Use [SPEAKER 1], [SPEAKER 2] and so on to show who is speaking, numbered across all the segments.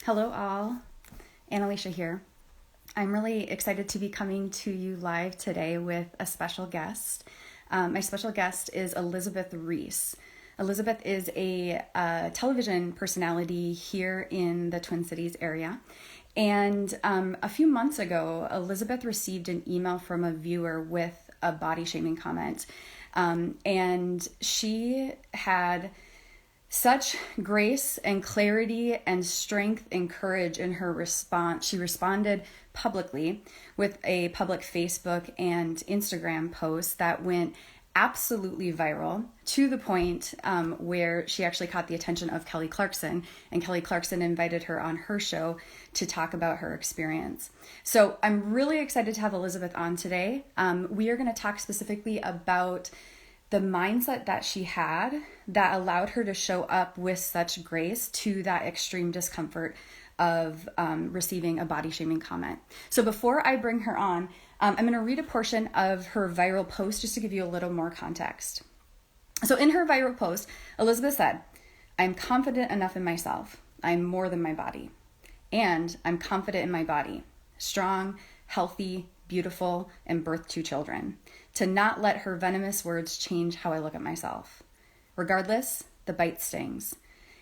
[SPEAKER 1] Hello all, Annalicia here. I'm really excited to be coming to you live today with a special guest. My special guest is Elizabeth Ries. Elizabeth is a television personality here in the Twin Cities area. And a few months ago, Elizabeth received an email from a viewer with a body shaming comment. And she had such grace and clarity and strength and courage in her response. She responded publicly with a public Facebook and Instagram post that went absolutely viral, to the point where she actually caught the attention of Kelly Clarkson, and Kelly Clarkson invited her on her show to talk about her experience. So I'm really excited to have Elizabeth on today. We are going to talk specifically about the mindset that she had that allowed her to show up with such grace to that extreme discomfort of receiving a body shaming comment. So before I bring her on, I'm going to read a portion of her viral post just to give you a little more context. So in her viral post, Elizabeth said, "I'm confident enough in myself. I'm more than my body. And I'm confident in my body. Strong, healthy, beautiful, and birthed 2 children. To not let her venomous words change how I look at myself. Regardless, the bite stings.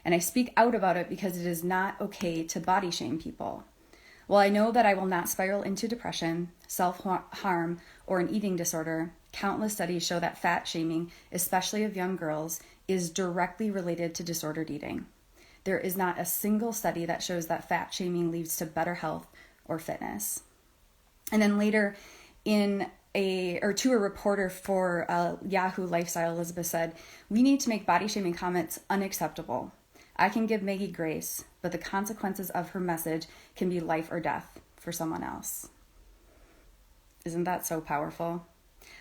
[SPEAKER 1] And I speak out about it because it is not okay to body shame people. While I know that I will not spiral into depression, self-harm, or an eating disorder, countless studies show that fat shaming, especially of young girls, is directly related to disordered eating. There is not a single study that shows that fat shaming leads to better health or fitness." And then later to a reporter for Yahoo Lifestyle, Elizabeth said, "We need to make body shaming comments unacceptable. I can give Maggie grace, but the consequences of her message can be life or death for someone else." Isn't that so powerful?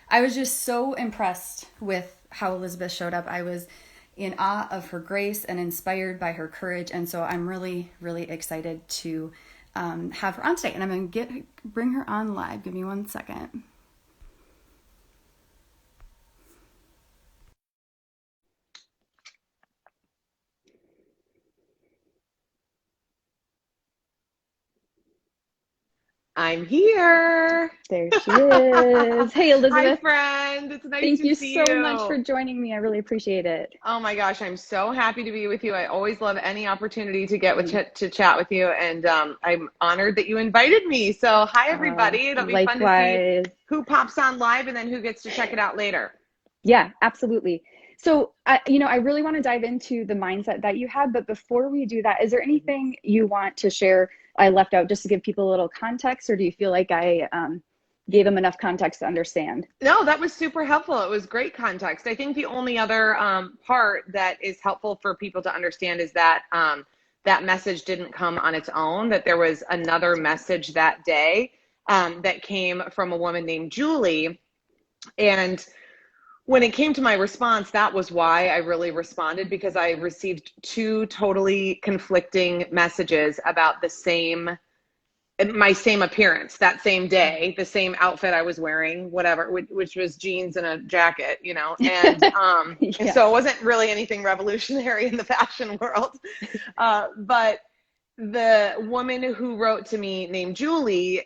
[SPEAKER 1] I was just so impressed with how Elizabeth showed up. I was in awe of her grace and inspired by her courage. And so I'm really, really excited to have her on today. And I'm going to bring her on live. Give me 1 second.
[SPEAKER 2] I'm here.
[SPEAKER 1] There she is. Hey,
[SPEAKER 2] Hi,
[SPEAKER 1] Elizabeth.
[SPEAKER 2] friend. It's nice
[SPEAKER 1] Thank
[SPEAKER 2] to
[SPEAKER 1] you
[SPEAKER 2] see
[SPEAKER 1] so
[SPEAKER 2] you.
[SPEAKER 1] much for joining me. I really appreciate it.
[SPEAKER 2] Oh my gosh, I'm so happy to be with you. I always love any opportunity to get to chat with you, and I'm honored that you invited me. So, hi everybody. It'll be fun to see who pops on live and then who gets to check it out later.
[SPEAKER 1] Yeah, absolutely. So, I really want to dive into the mindset that you had, but before we do that, is there anything you want to share I left out just to give people a little context, or do you feel like I gave them enough context to understand?
[SPEAKER 2] No, that was super helpful. It was great context. I think the only other part that is helpful for people to understand is that that message didn't come on its own, that there was another message that day that came from a woman named Julie. And when it came to my response, that was why I really responded, because I received 2 totally conflicting messages about my same appearance that same day, the same outfit I was wearing, whatever, which was jeans and a jacket, and
[SPEAKER 1] Yeah.
[SPEAKER 2] so it wasn't really anything revolutionary in the fashion world. But the woman who wrote to me named Julie,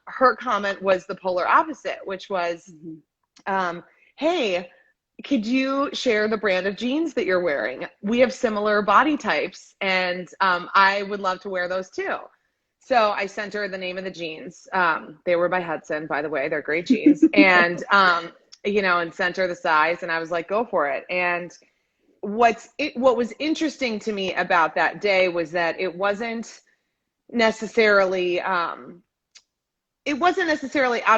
[SPEAKER 2] her comment was the polar opposite, which was, "Hey, could you share the brand of jeans that you're wearing? We have similar body types, and I would love to wear those too." So I sent her the name of the jeans. They were by Hudson, by the way. They're great jeans. And, and sent her the size, and I was like, go for it. And what was interesting to me about that day was that it wasn't necessarily out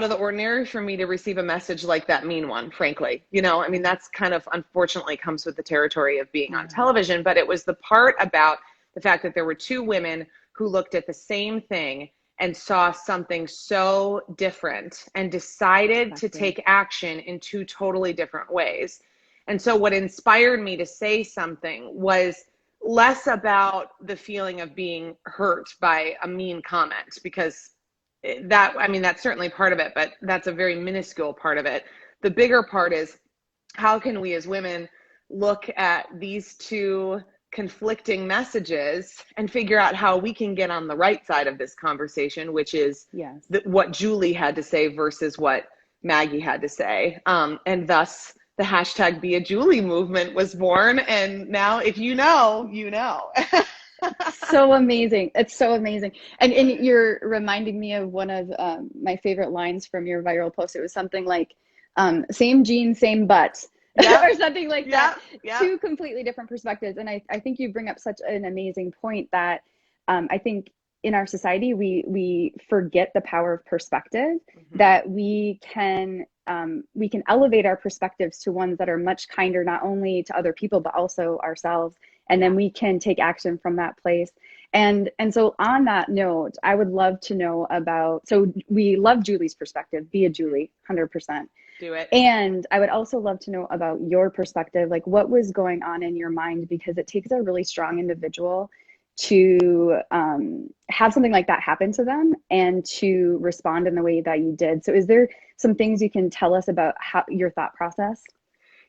[SPEAKER 2] of the ordinary for me to receive a message like that mean one, frankly. That's kind of unfortunately comes with the territory of being on television, but it was the part about the fact that there were 2 women who looked at the same thing and saw something so different and decided to take action in 2 totally different ways. And so what inspired me to say something was less about the feeling of being hurt by a mean comment, because that's certainly part of it, but that's a very minuscule part of it. The bigger part is, how can we as women look at these 2 conflicting messages and figure out how we can get on the right side of this conversation, which is what Julie had to say versus what Maggie had to say. And thus the hashtag Be a Julie movement was born. And now if you know, you know.
[SPEAKER 1] So amazing. It's so amazing. And you're reminding me of one of my favorite lines from your viral post. It was something like, same jeans, same butt. Yep. Or something like that. Yep. Two completely different perspectives. And I think you bring up such an amazing point that I think in our society, we forget the power of perspective, that we can elevate our perspectives to ones that are much kinder, not only to other people, but also ourselves. And then we can take action from that place. And so on that note, I would love to know about, so we love Julie's perspective, be a Julie, 100%.
[SPEAKER 2] Do it.
[SPEAKER 1] And I would also love to know about your perspective, like what was going on in your mind, because it takes a really strong individual to have something like that happen to them and to respond in the way that you did. So is there some things you can tell us about how your thought process?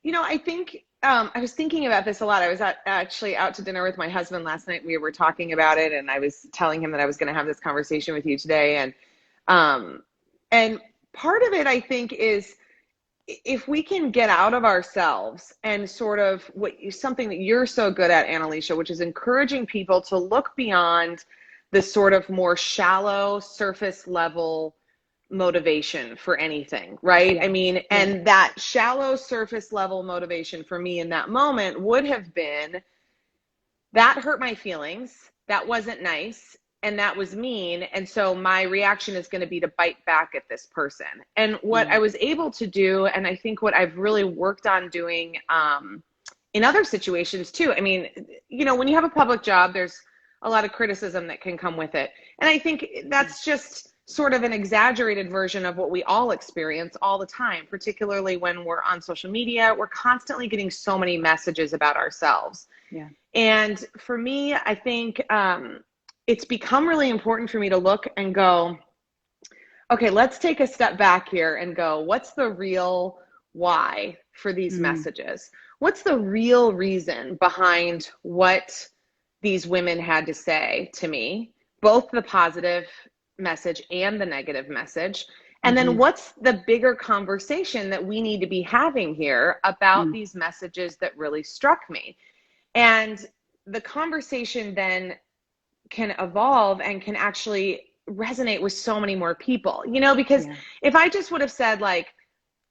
[SPEAKER 2] You know, I think I was thinking about this a lot. I was actually out to dinner with my husband last night. We were talking about it, and I was telling him that I was going to have this conversation with you today. And part of it, I think, is if we can get out of ourselves and sort of something that you're so good at, Annalisa, which is encouraging people to look beyond the sort of more shallow, surface level motivation for anything, right? I mean, and that shallow surface level motivation for me in that moment would have been, that hurt my feelings, that wasn't nice, and that was mean, and so my reaction is going to be to bite back at this person. And what I was able to do, and I think what I've really worked on doing in other situations too, I mean, you know, when you have a public job, there's a lot of criticism that can come with it. And I think that's just sort of an exaggerated version of what we all experience all the time, particularly when we're on social media. We're constantly getting so many messages about ourselves. Yeah. And for me, I think it's become really important for me to look and go, okay, let's take a step back here and go, what's the real why for these messages? What's the real reason behind what these women had to say to me, both the positive message and the negative message? And then what's the bigger conversation that we need to be having here about these messages that really struck me? And the conversation then can evolve and can actually resonate with so many more people, you know, because if I just would have said like,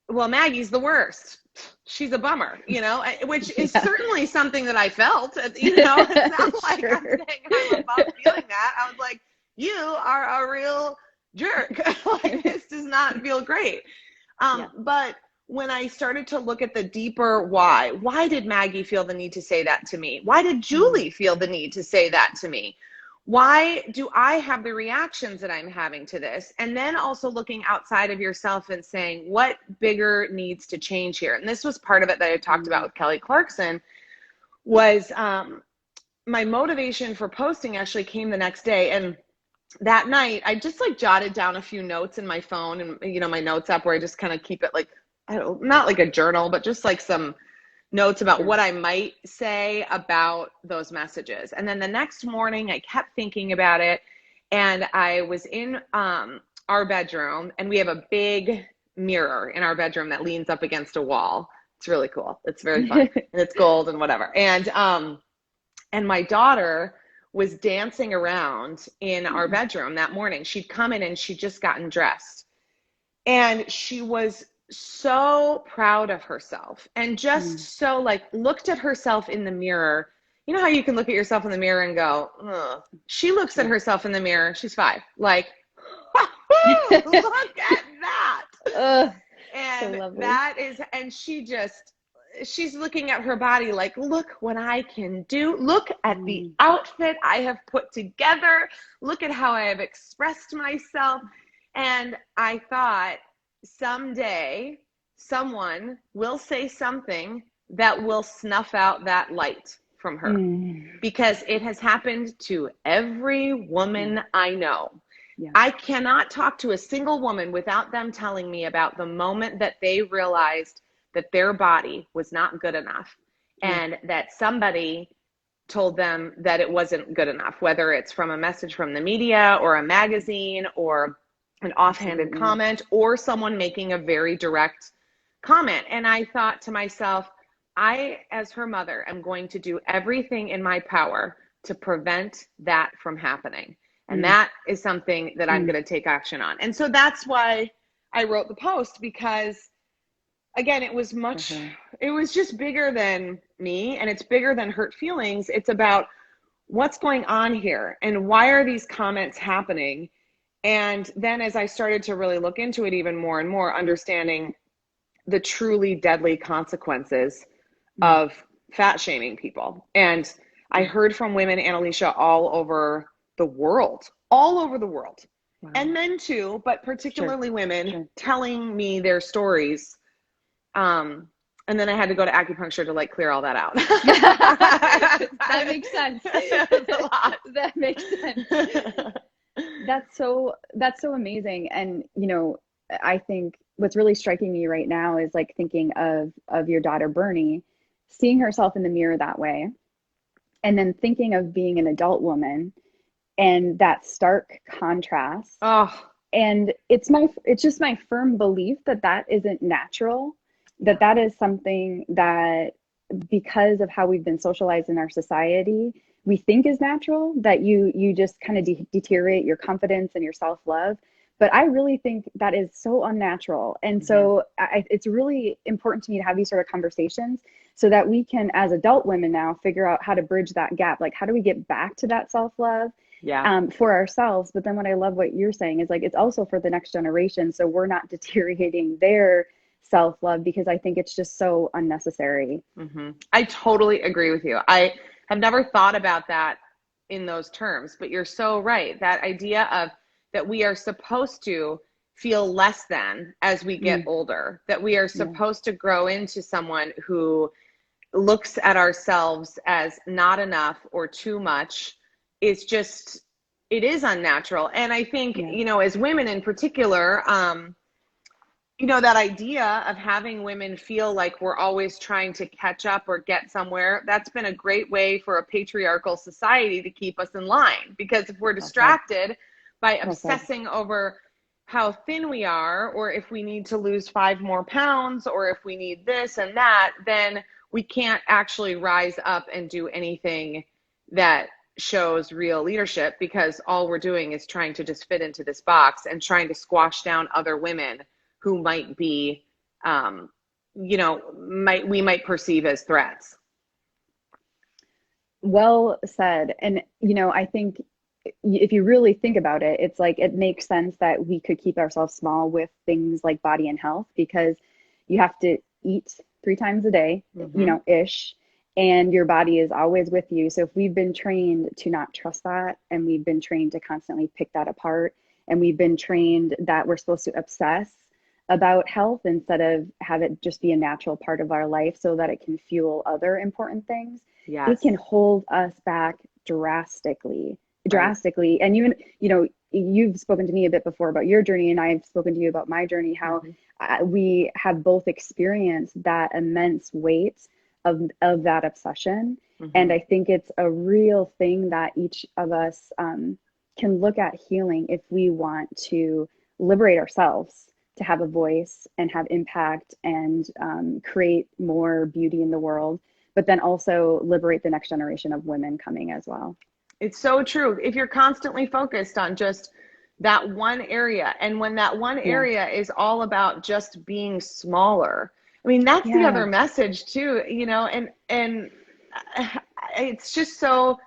[SPEAKER 2] well, Maggie's the worst, she's a bummer, you know, which is certainly something that I felt, you know, it's not like I'm saying I'm above feeling that. I was like, you are a real jerk. Like, this does not feel great. But when I started to look at the deeper why did Maggie feel the need to say that to me? Why did Julie feel the need to say that to me? Why do I have the reactions that I'm having to this? And then also looking outside of yourself and saying, what bigger needs to change here? And this was part of it that I talked about with Kelly Clarkson, was my motivation for posting actually came the next day. And that night, I just like jotted down a few notes in my phone and, you know, my notes app where I just kind of keep it like, I don't, not like a journal, but just like some notes about what I might say about those messages. And then the next morning I kept thinking about it, and I was in our bedroom, and we have a big mirror in our bedroom that leans up against a wall. It's really cool. It's very fun. And it's gold and whatever. And my daughter was dancing around in our bedroom that morning. She'd come in and she'd just gotten dressed, and she was so proud of herself and just so like looked at herself in the mirror. You know how you can look at yourself in the mirror and go, ugh. She looks at herself in the mirror. She's 5. Like, look at that. And so that is, and she's looking at her body like, look what I can do. Look at the outfit I have put together. Look at how I have expressed myself. And I thought, someday someone will say something that will snuff out that light from her, because it has happened to every woman I know. I cannot talk to a single woman without them telling me about the moment that they realized that their body was not good enough, and that somebody told them that it wasn't good enough, whether it's from a message from the media or a magazine or an offhanded comment or someone making a very direct comment. And I thought to myself, I, as her mother, am going to do everything in my power to prevent that from happening. And that is something that I'm going to take action on. And so that's why I wrote the post, because again, it was it was just bigger than me, and it's bigger than hurt feelings. It's about what's going on here and why are these comments happening? And then as I started to really look into it even more and more, understanding the truly deadly consequences of fat shaming people. And I heard from women, Annalisa, all over the world. Wow. And men too, but particularly women telling me their stories. And then I had to go to acupuncture to like clear all that out.
[SPEAKER 3] That makes sense. That makes sense. That's so amazing. And, you know, I think what's really striking me right now is like thinking of your daughter, Bernie, seeing herself in the mirror that way. And then thinking of being an adult woman and that stark contrast.
[SPEAKER 2] Oh,
[SPEAKER 3] and it's just my firm belief that that isn't natural, that is something that because of how we've been socialized in our society, we think is natural, that you just kind of deteriorate your confidence and your self-love. But I really think that is so unnatural. And so it's really important to me to have these sort of conversations so that we can, as adult women now, figure out how to bridge that gap. Like, how do we get back to that self-love for ourselves? But then what I love what you're saying is like, it's also for the next generation. So we're not deteriorating their self-love, because I think it's just so unnecessary.
[SPEAKER 2] I totally agree with you. I have never thought about that in those terms, but you're so right. That idea of that we are supposed to feel less than as we get older, that we are supposed to grow into someone who looks at ourselves as not enough or too much is just, it is unnatural. And I think, you know, as women in particular, you know, that idea of having women feel like we're always trying to catch up or get somewhere, that's been a great way for a patriarchal society to keep us in line. Because if we're distracted by obsessing over how thin we are, or if we need to lose 5 more pounds, or if we need this and that, then we can't actually rise up and do anything that shows real leadership, because all we're doing is trying to just fit into this box and trying to squash down other women who might be, you know, we might perceive as threats.
[SPEAKER 3] Well said. And, you know, I think if you really think about it, it's like it makes sense that we could keep ourselves small with things like body and health, because you have to eat 3 times a day, you know, ish, and your body is always with you. So if we've been trained to not trust that, and we've been trained to constantly pick that apart, and we've been trained that we're supposed to obsess about health instead of have it just be a natural part of our life so that it can fuel other important things, it can hold us back drastically. And even, you know, you've spoken to me a bit before about your journey, and I've spoken to you about my journey, how we have both experienced that immense weight of that obsession. And I think it's a real thing that each of us can look at healing if we want to liberate ourselves, to have a voice and have impact and create more beauty in the world, but then also liberate the next generation of women coming as well.
[SPEAKER 2] It's so true. If you're constantly focused on just that one area, and when that one area is all about just being smaller, I mean, that's the other message too, you know, and it's just so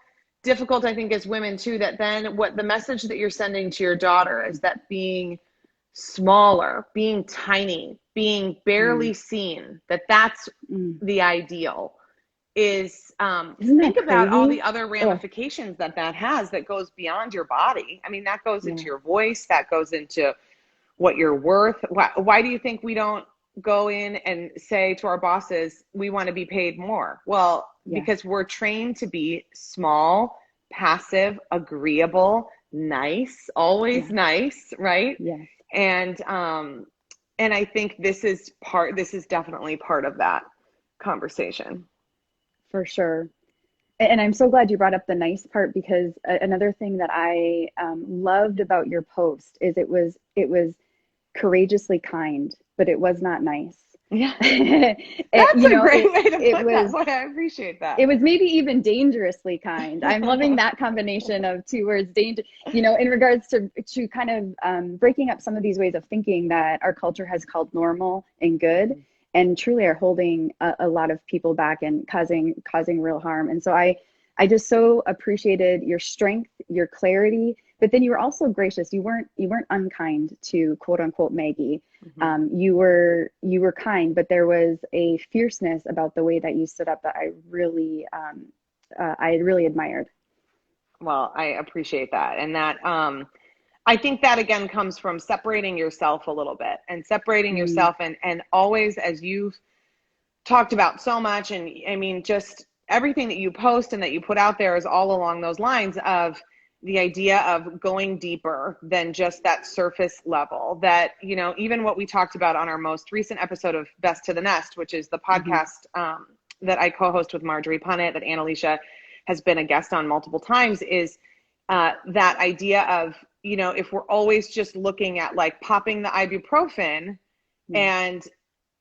[SPEAKER 2] difficult, I think, as women too, that then what the message that you're sending to your daughter is that being smaller, being tiny, being barely seen, that's the ideal. Is think about all the other ramifications that has, that goes beyond your body. I mean, that goes into your voice, that goes into what you're worth. Why do you think we don't go in and say to our bosses, we want to be paid more? Well, because we're trained to be small, passive, agreeable, nice, always nice, right? And I think this is definitely part of that conversation.
[SPEAKER 3] For sure. And I'm so glad you brought up the nice part, because another thing that I loved about your post is it was courageously kind, but it was not nice.
[SPEAKER 2] Yeah.
[SPEAKER 3] It,
[SPEAKER 2] That's
[SPEAKER 3] you
[SPEAKER 2] a
[SPEAKER 3] know,
[SPEAKER 2] great way to
[SPEAKER 3] it
[SPEAKER 2] put that.
[SPEAKER 3] was
[SPEAKER 2] Boy, I appreciate that.
[SPEAKER 3] it was maybe even dangerously kind. I'm loving that combination of two words, danger, in regards to kind of breaking up some of these ways of thinking that our culture has called normal and good, and truly are holding a lot of people back and causing real harm. And so I just so appreciated your strength, your clarity, but then you were also gracious. You weren't unkind to quote unquote Maggie. You were kind, but there was a fierceness about the way that you stood up that I really admired.
[SPEAKER 2] Well, I appreciate that. And that, I think that again comes from separating yourself a little bit, and separating
[SPEAKER 3] Mm,
[SPEAKER 2] yourself, and always, as you've talked about so much. And I mean, just everything that you post and that you put out there is all along those lines of the idea of going deeper than just that surface level. That, even what we talked about on our most recent episode of Best to the Nest, which is the
[SPEAKER 3] mhm.
[SPEAKER 2] podcast that I co-host with Marjorie Punnett, that Annalisa has been a guest on multiple times, is that idea of, if we're always just looking at like popping the ibuprofen
[SPEAKER 3] Yeah.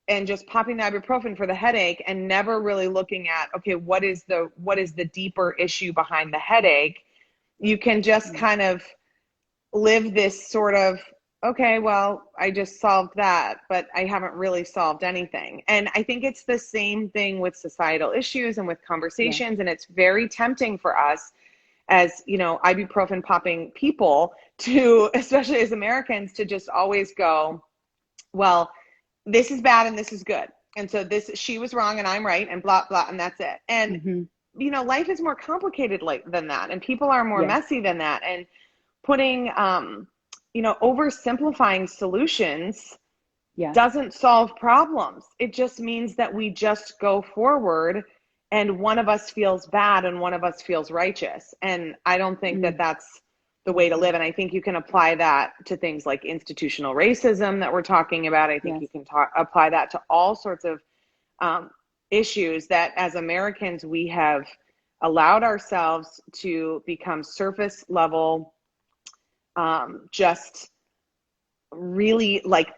[SPEAKER 2] and just popping the ibuprofen for the headache, and never really looking at, okay, what is the deeper issue behind the headache, you can just
[SPEAKER 3] Yeah.
[SPEAKER 2] kind of live this sort of, okay, well, I just solved that, but I haven't really solved anything. And I think it's the same thing with societal issues and with
[SPEAKER 3] Yeah.
[SPEAKER 2] conversations. And it's very tempting for us as, ibuprofen popping people to, especially as Americans, to just always go, well, this is bad and this is good. And so she was wrong and I'm right, and blah, blah, and that's it. And,
[SPEAKER 3] Hmm.
[SPEAKER 2] life is more complicated than that. And people are more
[SPEAKER 3] Yeah.
[SPEAKER 2] messy than that. And putting, oversimplifying solutions
[SPEAKER 3] Yeah.
[SPEAKER 2] doesn't solve problems. It just means that we just go forward, and one of us feels bad and one of us feels righteous. And I don't think that
[SPEAKER 3] Mm,
[SPEAKER 2] that's the way to live. And I think you can apply that to things like institutional racism that we're talking about. I think
[SPEAKER 3] yes.
[SPEAKER 2] you can apply that to all sorts of issues that as Americans we have allowed ourselves to become surface level, just really like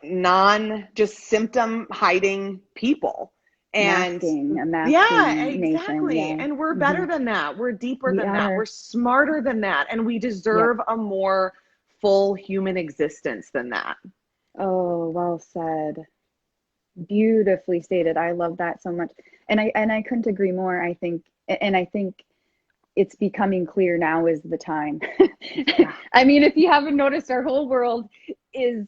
[SPEAKER 2] just symptom hiding people. And
[SPEAKER 3] A
[SPEAKER 2] yeah,
[SPEAKER 3] masking nation.
[SPEAKER 2] exactly.
[SPEAKER 3] Yeah.
[SPEAKER 2] And we're
[SPEAKER 3] Hmm.
[SPEAKER 2] better than that. We're deeper
[SPEAKER 3] We
[SPEAKER 2] than that. We're
[SPEAKER 3] are.
[SPEAKER 2] smarter than that. And we
[SPEAKER 3] Yep.
[SPEAKER 2] deserve a more full human existence than that.
[SPEAKER 3] Oh, well said. Beautifully stated. I love that so much. And I couldn't agree more. I think it's becoming clear now is the time.
[SPEAKER 2] Yeah.
[SPEAKER 3] I mean, if you haven't noticed, our whole world is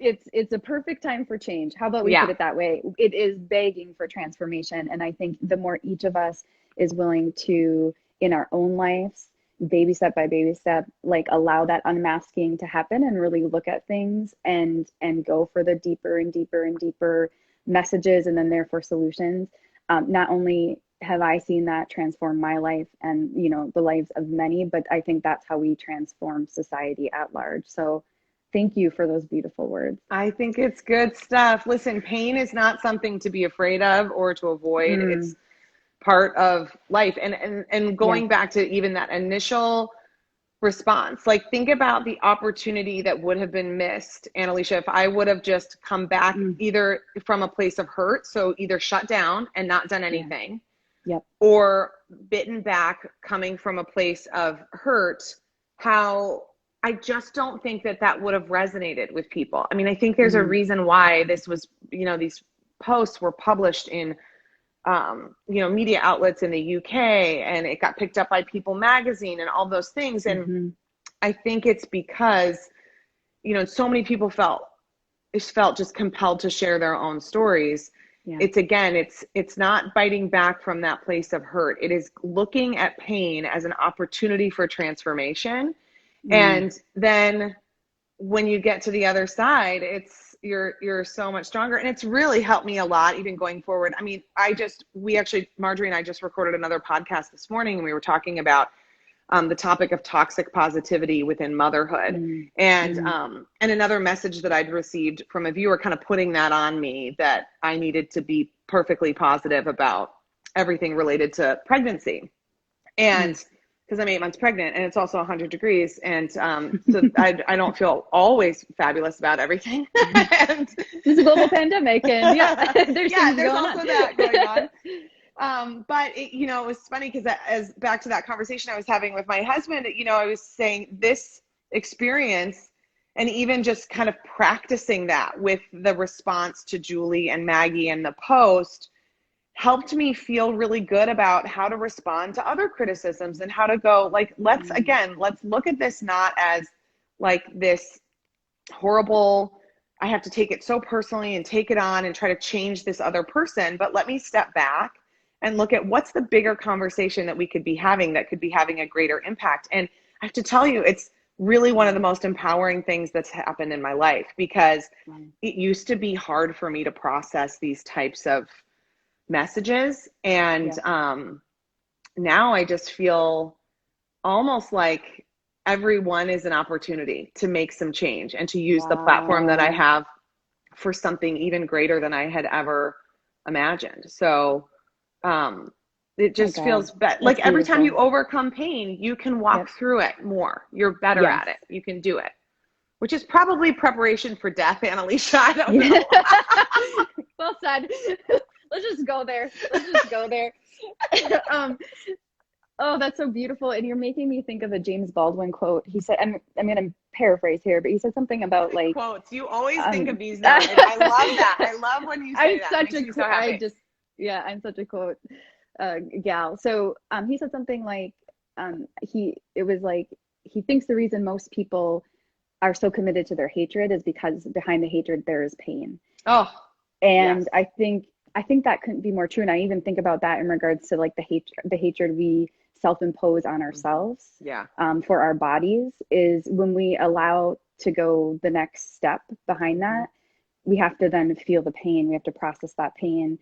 [SPEAKER 3] it's a perfect time for change. How about we put
[SPEAKER 2] Yeah.
[SPEAKER 3] it that way? It is begging for transformation. And I think the more each of us is willing to, in our own lives, baby step by baby step, like allow that unmasking to happen and really look at things and go for the deeper and deeper and deeper messages, and then therefore solutions. Not only have I seen that transform my life and the lives of many, but I think that's how we transform society at large. So thank you for those beautiful words.
[SPEAKER 2] I think it's good stuff. Listen, pain is not something to be afraid of or to avoid.
[SPEAKER 3] Mm,
[SPEAKER 2] It's part of life. And
[SPEAKER 3] yeah.
[SPEAKER 2] going back to even that initial response, like think about the opportunity that would have been missed, Annalisa, if I would have just come back
[SPEAKER 3] Mm,
[SPEAKER 2] either from a place of hurt, so either shut down and not done
[SPEAKER 3] yeah.
[SPEAKER 2] anything,
[SPEAKER 3] Yep.
[SPEAKER 2] or bitten back coming from a place of hurt. How I just don't think that would have resonated with people. I mean, I think there's a
[SPEAKER 3] Mm,
[SPEAKER 2] reason why this was, these posts were published in media outlets in the UK, and it got picked up by People magazine and all those things. And
[SPEAKER 3] mm-hmm.
[SPEAKER 2] I think it's because, so many people felt just compelled to share their own stories.
[SPEAKER 3] Yeah.
[SPEAKER 2] It's not biting back from that place of hurt. It is looking at pain as an opportunity for transformation.
[SPEAKER 3] Mm,
[SPEAKER 2] And then when you get to the other side, you're so much stronger. And it's really helped me a lot, even going forward. I mean, Marjorie and I just recorded another podcast this morning, and we were talking about the topic of toxic positivity within motherhood.
[SPEAKER 3] mm,
[SPEAKER 2] And
[SPEAKER 3] mm,
[SPEAKER 2] another message that I'd received from a viewer kind of putting that on me, that I needed to be perfectly positive about everything related to pregnancy. And because I'm 8 months pregnant and it's also 100 degrees. And so I don't feel always fabulous about everything. And
[SPEAKER 3] it's a global pandemic, and there's
[SPEAKER 2] also that going on. But it was funny because as back to that conversation I was having with my husband, I was saying this experience and even just kind of practicing that with the response to Julie and Maggie and the post helped me feel really good about how to respond to other criticisms and how to go, like, let's look at this not as like this horrible, I have to take it so personally and take it on and try to change this other person, but let me step back and look at what's the bigger conversation that we could be having that could be having a greater impact. And I have to tell you, it's really one of the most empowering things that's happened in my life, because it used to be hard for me to process these types of messages. And now I just feel almost like everyone is an opportunity to make some change and to use the platform that I have for something even greater than I had ever imagined. So it just feels like every time you overcome pain, you can walk through it more. You're better at it. You can do it, which is probably preparation for death, Annalisa. I don't know.
[SPEAKER 3] Well said. Let's just go there. Oh, that's so beautiful. And you're making me think of a James Baldwin quote. He said, I'm going to paraphrase here, but he said something about like
[SPEAKER 2] quotes. You always think of these now. And I love that. I love when you say that.
[SPEAKER 3] I'm such a quote gal. So he said something like he thinks the reason most people are so committed to their hatred is because behind the hatred there is pain.
[SPEAKER 2] Oh,
[SPEAKER 3] and I think that couldn't be more true. And I even think about that in regards to like the hatred we self-impose on ourselves for our bodies, is when we allow to go the next step behind that, we have to then feel the pain. We have to process that pain.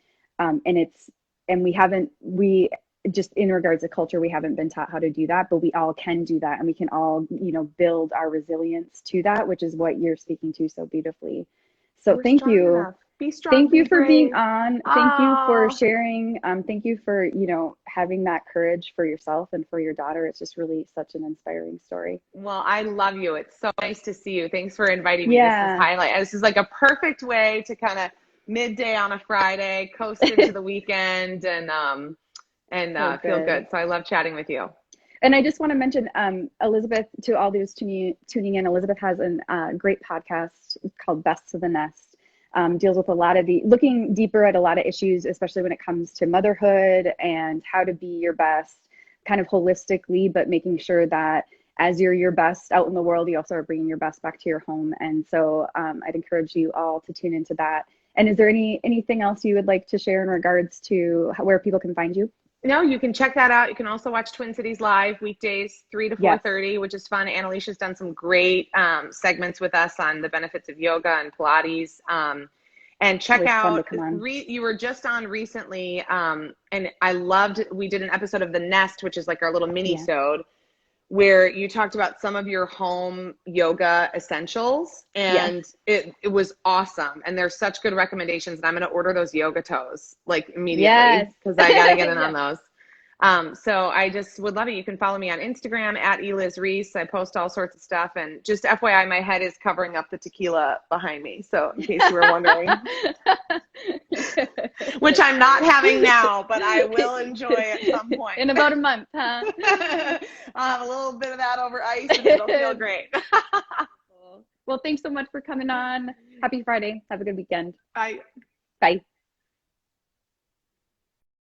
[SPEAKER 3] We just in regards to culture, we haven't been taught how to do that, but we all can do that. And we can all, build our resilience to that, which is what you're speaking to so beautifully. So thank you.
[SPEAKER 2] Enough. Be strong.
[SPEAKER 3] Thank you for
[SPEAKER 2] brave.
[SPEAKER 3] being on. Thank you for sharing. Thank you for, having that courage for yourself and for your daughter. It's just really such an inspiring story.
[SPEAKER 2] Well, I love you. It's so nice to see you. Thanks for inviting me. This is highlight. This is like a perfect way to kind of midday on a Friday, coast into the weekend and feel good. So I love chatting with you.
[SPEAKER 3] And I just want to mention, Elizabeth, to all those tuning in, Elizabeth has a great podcast called Best to the Nest. Deals with a lot of looking deeper at a lot of issues, especially when it comes to motherhood and how to be your best kind of holistically, but making sure that as you're your best out in the world, you also are bringing your best back to your home. And so I'd encourage you all to tune into that. And is there anything else you would like to share in regards to where people can find you?
[SPEAKER 2] No, you can check that out. You can also watch Twin Cities Live weekdays, 3 to 4:30, which is fun. Annalicia's done some great segments with us on the benefits of yoga and Pilates. And check out, you were just on recently, and I loved, we did an episode of The Nest, which is like our little mini-sode, where you talked about some of your home yoga essentials, and it was awesome. And there's such good recommendations, and I'm going to order those yoga toes like immediately because I got to get in on those. So I just would love it. You can follow me on Instagram at Ries. I post all sorts of stuff, and just FYI, my head is covering up the tequila behind me. So in case you were wondering, which I'm not having now, but I will enjoy at some point.
[SPEAKER 3] In about a month, huh?
[SPEAKER 2] I'll have a little bit of that over ice and it'll feel great.
[SPEAKER 3] Well, thanks so much for coming on. Happy Friday. Have a good weekend.
[SPEAKER 2] Bye.
[SPEAKER 3] Bye.